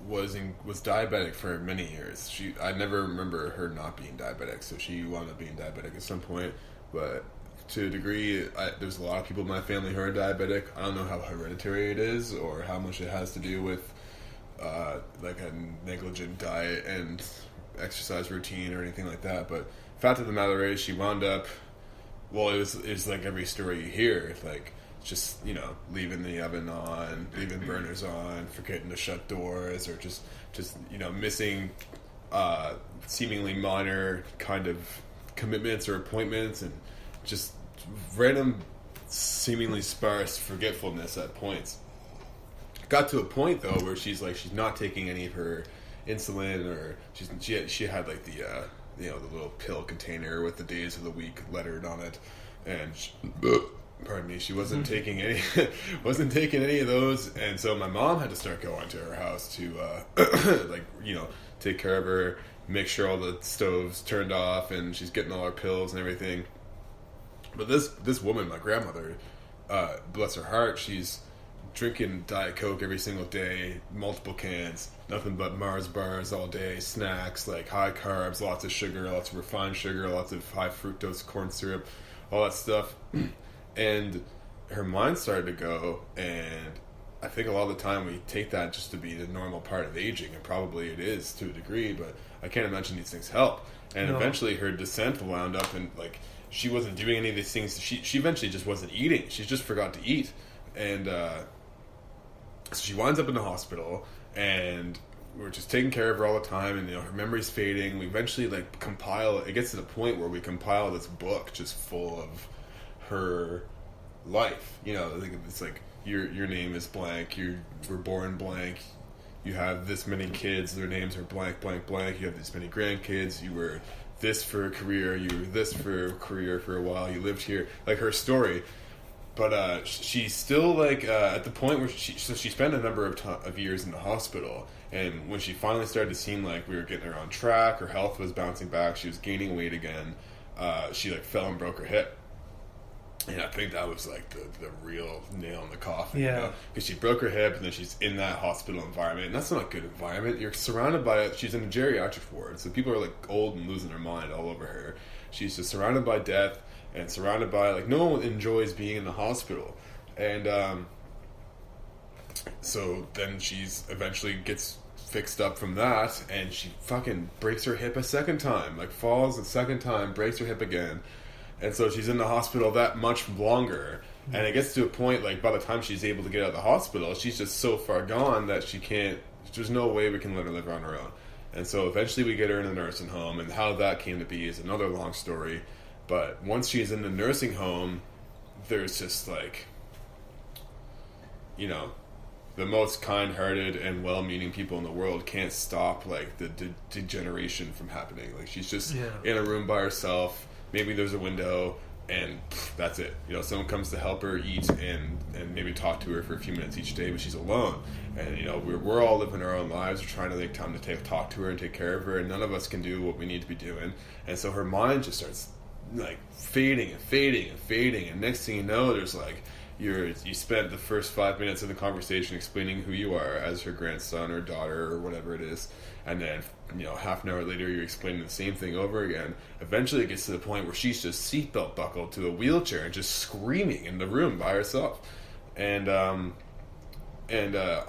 was diabetic for many years. I never remember her not being diabetic, so she wound up being diabetic at some point. But to a degree, there's a lot of people in my family who are diabetic. I don't know how hereditary it is or how much it has to do with like a negligent diet and exercise routine or anything like that. But fact of the matter is, she wound up. Well, it's like every story you hear, like just leaving the oven on, leaving burners on, forgetting to shut doors, or just missing seemingly minor kind of commitments or appointments, and just random, seemingly sparse forgetfulness at points. Got to a point though where she's not taking any of her insulin, or she had like the the little pill container with the days of the week lettered on it, and pardon me, she wasn't taking any of those, and so my mom had to start going to her house to take care of her, make sure all the stoves turned off, and she's getting all her pills and everything. But this woman, my grandmother, bless her heart, she's drinking Diet Coke every single day, multiple cans, nothing but Mars bars all day, snacks, like high carbs, lots of sugar, lots of refined sugar, lots of high fructose corn syrup, all that stuff. And her mind started to go, and I think a lot of the time we take that just to be the normal part of aging, and probably it is to a degree, but I can't imagine these things help. And eventually her descent wound up in, like, she wasn't doing any of these things. She eventually just wasn't eating. She just forgot to eat. And so she winds up in the hospital, and we're just taking care of her all the time, and her memory's fading. We eventually compile. It gets to the point where we compile this book just full of her life. It's like your name is blank. You were born blank. You have this many kids. Their names are blank, blank, blank. You have this many grandkids. You were this for a career. You were this for a career for a while. You lived here. Like her story. But she's still at the point where she spent a number of years in the hospital, and when she finally started to seem like we were getting her on track, her health was bouncing back, she was gaining weight again, she fell and broke her hip. And I think that was the real nail in the coffin, because she broke her hip, and then she's in that hospital environment, and that's not a good environment. You're surrounded by it. She's in a geriatric ward, so people are old and losing their mind all over her. She's just surrounded by death, and surrounded by, no one enjoys being in the hospital. And so then she's eventually gets fixed up from that, and she fucking breaks her hip a second time, falls a second time, breaks her hip again. And so she's in the hospital that much longer. And it gets to a point, by the time she's able to get out of the hospital, she's just so far gone that she can't, there's no way we can let her live on her own. And so eventually we get her in a nursing home, and how that came to be is another long story. But once she's in the nursing home, there's just the most kind-hearted and well-meaning people in the world can't stop the degeneration from happening. She's just in a room by herself. Maybe there's a window, and that's it. Someone comes to help her eat and maybe talk to her for a few minutes each day, but she's alone. And we're all living our own lives. We're trying to take time to talk to her and take care of her, and none of us can do what we need to be doing. And so her mind just starts fading and fading and fading, and next thing you know, there's you spent the first 5 minutes of the conversation explaining who you are as her grandson or daughter or whatever it is, and then half an hour later you're explaining the same thing over again. Eventually it gets to the point where she's just seatbelt buckled to a wheelchair and just screaming in the room by herself. And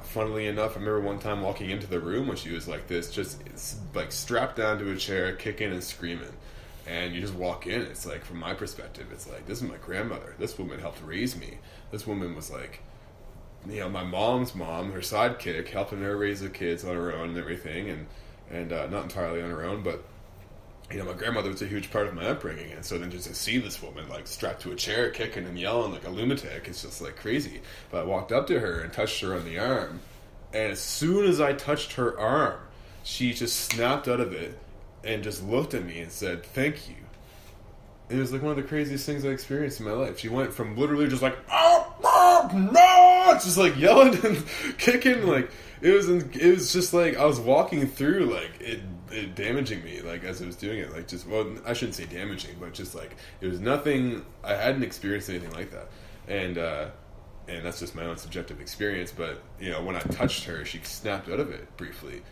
funnily enough, I remember one time walking into the room when she was like this, just strapped down to a chair, kicking and screaming. And you just walk in, it's from my perspective, it's this is my grandmother. This woman helped raise me. This woman was my mom's mom, her sidekick, helping her raise the kids on her own and everything, and not entirely on her own, but my grandmother was a huge part of my upbringing. And so then just to see this woman strapped to a chair, kicking and yelling like a lunatic, it's just crazy. But I walked up to her and touched her on the arm, and as soon as I touched her arm, she just snapped out of it and just looked at me and said, "Thank you." It was one of the craziest things I experienced in my life. She went from literally just no, just yelling and kicking, it was just I was walking through it damaging me as I was doing it, I shouldn't say damaging, but just it was nothing. I hadn't experienced anything like that. and that's just my own subjective experience. But when I touched her, she snapped out of it briefly,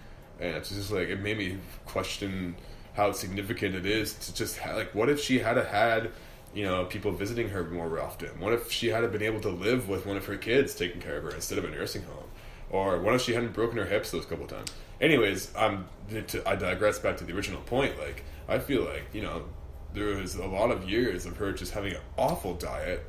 and it's just like it made me question how significant it is to just what if she had people visiting her more often? What if she had been able to live with one of her kids taking care of her instead of a nursing home? Or what if she hadn't broken her hips those couple of times? Anyways, I digress back to the original point. I feel like there was a lot of years of her just having an awful diet,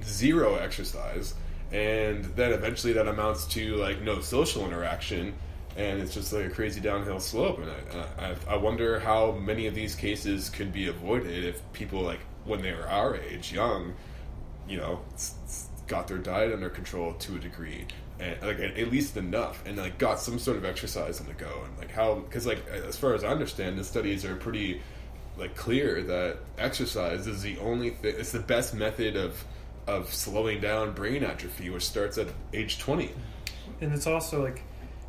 zero exercise, and then eventually that amounts to no social interaction, and it's just a crazy downhill slope. And I wonder how many of these cases could be avoided if people when they were our age, young, got their diet under control to a degree, and at least enough, and got some sort of exercise on the go, and because as far as I understand, the studies are pretty clear that exercise is the only thing. It's the best method of slowing down brain atrophy, which starts at age 20. And it's also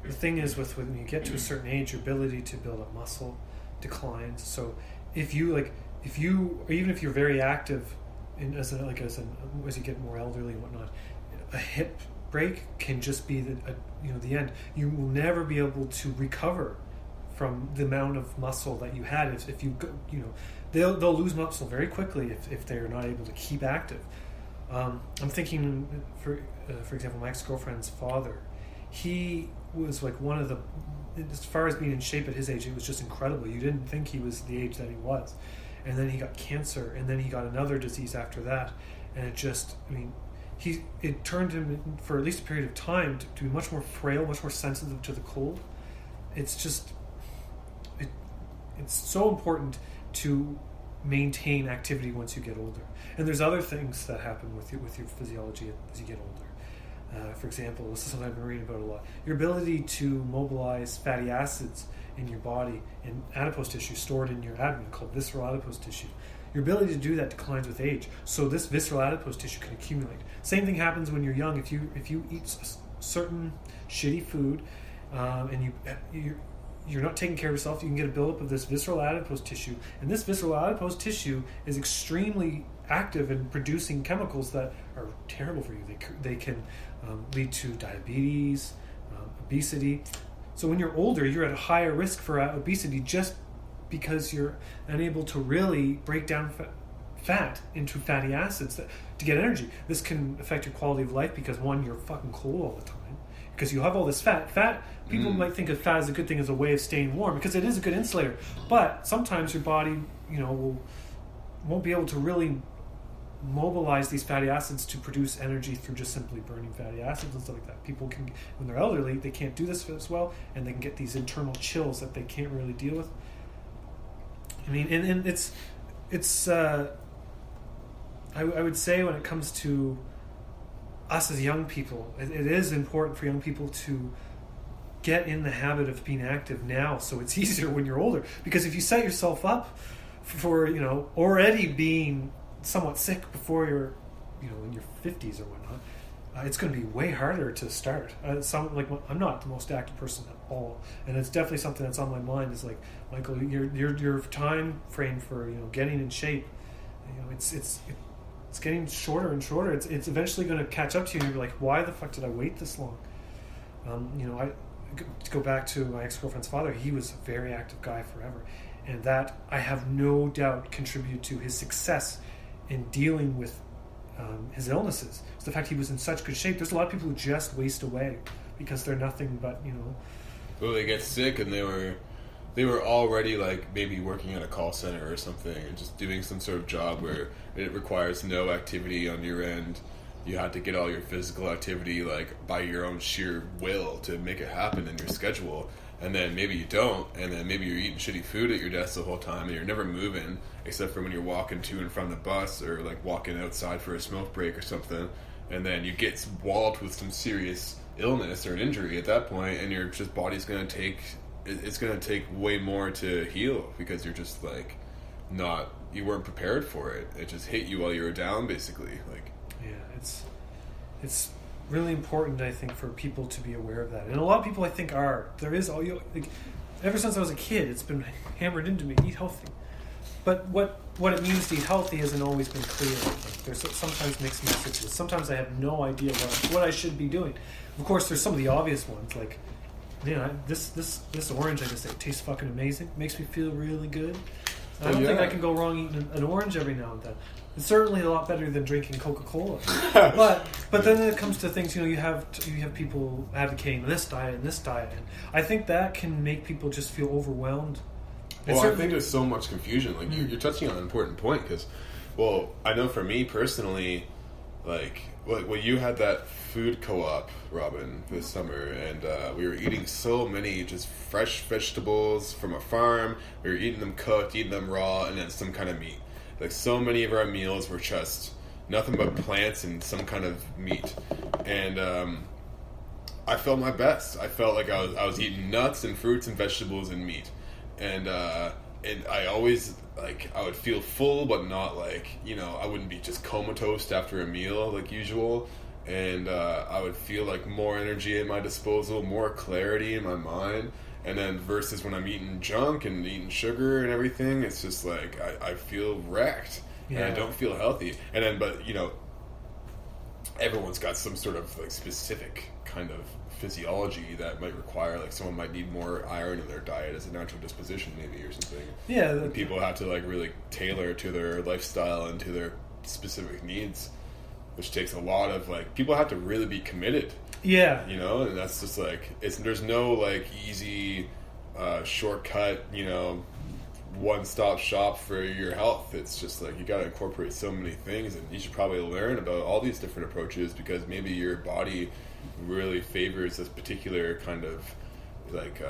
the thing is when you get to a certain age, your ability to build up muscle declines. So if you or even if you're very active as you get more elderly and whatnot, a hip break can just be the end. You will never be able to recover from the amount of muscle that you had. If you go, they'll lose muscle very quickly if they're not able to keep active. I'm thinking, for example, my ex-girlfriend's father. He was one of the, as far as being in shape at his age, it was just incredible. You didn't think he was the age that he was. And then he got cancer, and then he got another disease after that. And it turned him, for at least a period of time, to be much more frail, much more sensitive to the cold. It's just, it's so important to maintain activity once you get older. And there's other things that happen with your physiology as you get older. For example, this is something I've been reading about a lot. Your ability to mobilize fatty acids in your body and adipose tissue stored in your abdomen, called visceral adipose tissue. Your ability to do that declines with age. So this visceral adipose tissue can accumulate. Same thing happens when you're young. If you eat certain shitty food and you're not taking care of yourself, you can get a buildup of this visceral adipose tissue. And this visceral adipose tissue is extremely active in producing chemicals that are terrible for you. They can lead to diabetes, obesity. So when you're older, you're at a higher risk for obesity just because you're unable to really break down fat into fatty acids to get energy. This can affect your quality of life because, one, you're fucking cold all the time. Because you have all this fat. People might think of fat as a good thing, as a way of staying warm, because it is a good insulator. But sometimes your body, won't be able to really mobilize these fatty acids to produce energy through just simply burning fatty acids and stuff like that. People can, when they're elderly, they can't do this as well, and they can get these internal chills that they can't really deal with. And it's I would say when it comes to us as young people, it is important for young people to get in the habit of being active now, so it's easier when you're older. Because if you set yourself up for already being somewhat sick before you're in your 50s or whatnot, it's going to be way harder to start. I'm not the most active person at all, and it's definitely something that's on my mind. Is Michael, your time frame for getting in shape, it's getting shorter and shorter. It's eventually going to catch up to you, and you're like, why the fuck did I wait this long? To go back to my ex-girlfriend's father, he was a very active guy forever, and that, I have no doubt, contributed to his success in dealing with his illnesses. It's the fact he was in such good shape. There's a lot of people who just waste away because they're nothing but Well, they get sick and they were already maybe working at a call center or something, and just doing some sort of job where it requires no activity on your end. You had to get all your physical activity by your own sheer will to make it happen in your schedule. And then maybe you don't, and then maybe you're eating shitty food at your desk the whole time, and you're never moving, except for when you're walking to and from the bus, or walking outside for a smoke break or something, and then you get walloped with some serious illness or an injury at that point, and your just body's going to take, it's going to take way more to heal, because you're just you weren't prepared for it. It just hit you while you were down, basically. Yeah, it's really important, I think, for people to be aware of that, and a lot of people, I think, are. There is ever since I was a kid, it's been hammered into me: eat healthy. But what it means to eat healthy hasn't always been clear. Like, there's sometimes mixed messages. Sometimes I have no idea what I should be doing. Of course, there's some of the obvious ones, like, man, this orange, I just say, tastes fucking amazing. Makes me feel really good. I don't think I can go wrong eating an orange every now and then. It's certainly a lot better than drinking Coca-Cola. but then it comes to things, you have people advocating this diet and this diet, and I think that can make people just feel overwhelmed. Well, I think there's so much confusion. Like you're touching on an important point because, well, I know for me personally, like you had that food co-op, Robin, this summer, and we were eating so many just fresh vegetables from a farm. We were eating them cooked, eating them raw, and then some kind of meat. Like, so many of our meals were just nothing but plants and some kind of meat. And I felt my best. I felt like I was eating nuts and fruits and vegetables and meat. And I always, like, I would feel full, but not like, I wouldn't be just comatose after a meal like usual. And I would feel like more energy at my disposal, more clarity in my mind. And then versus when I'm eating junk and eating sugar and everything, it's just like I feel wrecked and I don't feel healthy. And then, but everyone's got some sort of like specific kind of physiology that might require, like, someone might need more iron in their diet as a natural disposition, maybe, or something. Yeah, and people have to like really tailor to their lifestyle and to their specific needs, which takes a lot of, like, people have to really be committed. Yeah. And that's just like, there's no like easy shortcut, one-stop shop for your health. It's just like you got to incorporate so many things, and you should probably learn about all these different approaches because maybe your body really favors this particular kind of like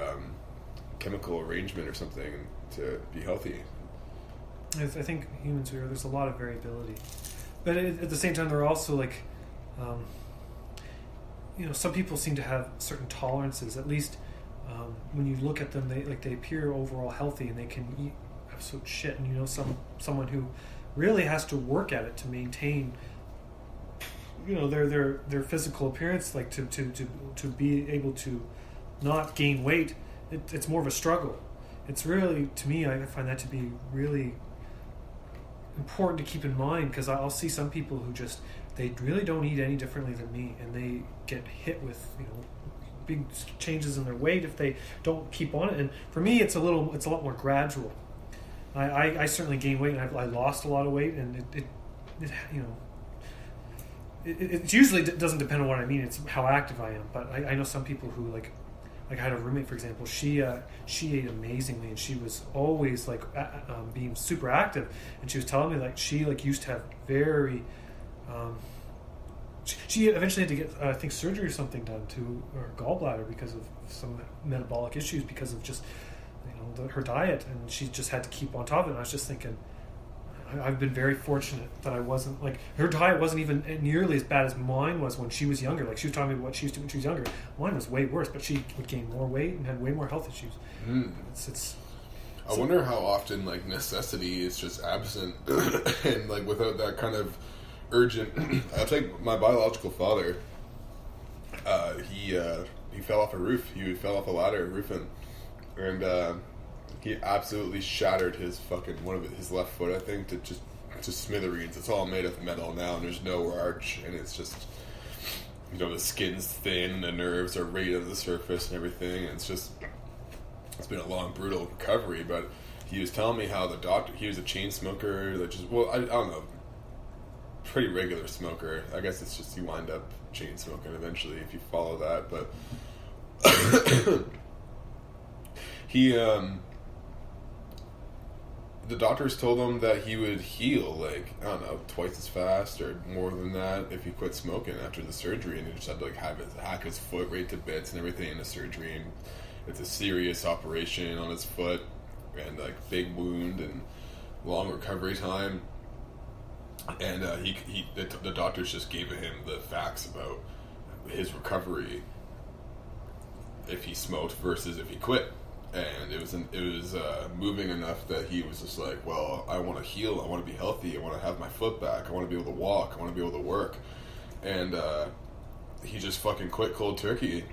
chemical arrangement or something to be healthy. I think humans there's a lot of variability, but at the same time there are also like some people seem to have certain tolerances. At least when you look at them, they appear overall healthy and they can eat absolute shit. And someone who really has to work at it to maintain their physical appearance, like to be able to not gain weight. It's more of a struggle. It's really, to me, I find that to be really important to keep in mind, because I'll see some people who just, they really don't eat any differently than me, and they get hit with big changes in their weight if they don't keep on it. And for me, it's a lot more gradual. I certainly gained weight, and I lost a lot of weight, and it usually doesn't depend on what I mean. It's how active I am. But I know some people who like I had a roommate, for example. She ate amazingly, and she was always like being super active. And she was telling me like she used to have very. She eventually had to get I think surgery or something done to her gallbladder because of some metabolic issues because of just her diet, and she just had to keep on top of it. And I was just thinking, I've been very fortunate that I wasn't like, her diet wasn't even nearly as bad as mine was when she was younger. Like, she was talking about what she used to when she was younger. Mine was way worse, but she would gain more weight and had way more health issues. I wonder how often like necessity is just absent and like without that kind of urgent. I'll take my biological father. He fell off a roof. He fell off a ladder roofing, and he absolutely shattered his his left foot, I think, to smithereens. It's all made of metal now, and there's no arch, and it's just, the skin's thin, and the nerves are right on the surface and everything. And it's been a long, brutal recovery. But he was telling me how the doctor, he was a chain smoker, I don't know, pretty regular smoker. I guess it's just you wind up chain smoking eventually if you follow that. But he the doctors told him that he would heal, like, I don't know, twice as fast or more than that if he quit smoking after the surgery, and he just had to like hack his foot right to bits and everything in the surgery. And it's a serious operation on his foot, and like big wound and long recovery time. And the doctors just gave him the facts about his recovery if he smoked versus if he quit. And it was moving enough that he was just like, well, I want to heal, I want to be healthy, I want to have my foot back, I want to be able to walk, I want to be able to work. And he just fucking quit cold turkey.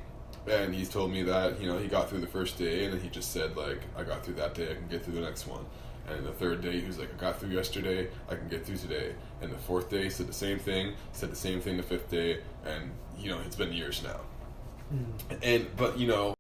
And he's told me that, he got through the first day, and then he just said, like, I got through that day, I can get through the next one. And the third day, he was like, I got through yesterday, I can get through today. And the fourth day, said the same thing, said the same thing the fifth day, and, you know, it's been years now. But, you know,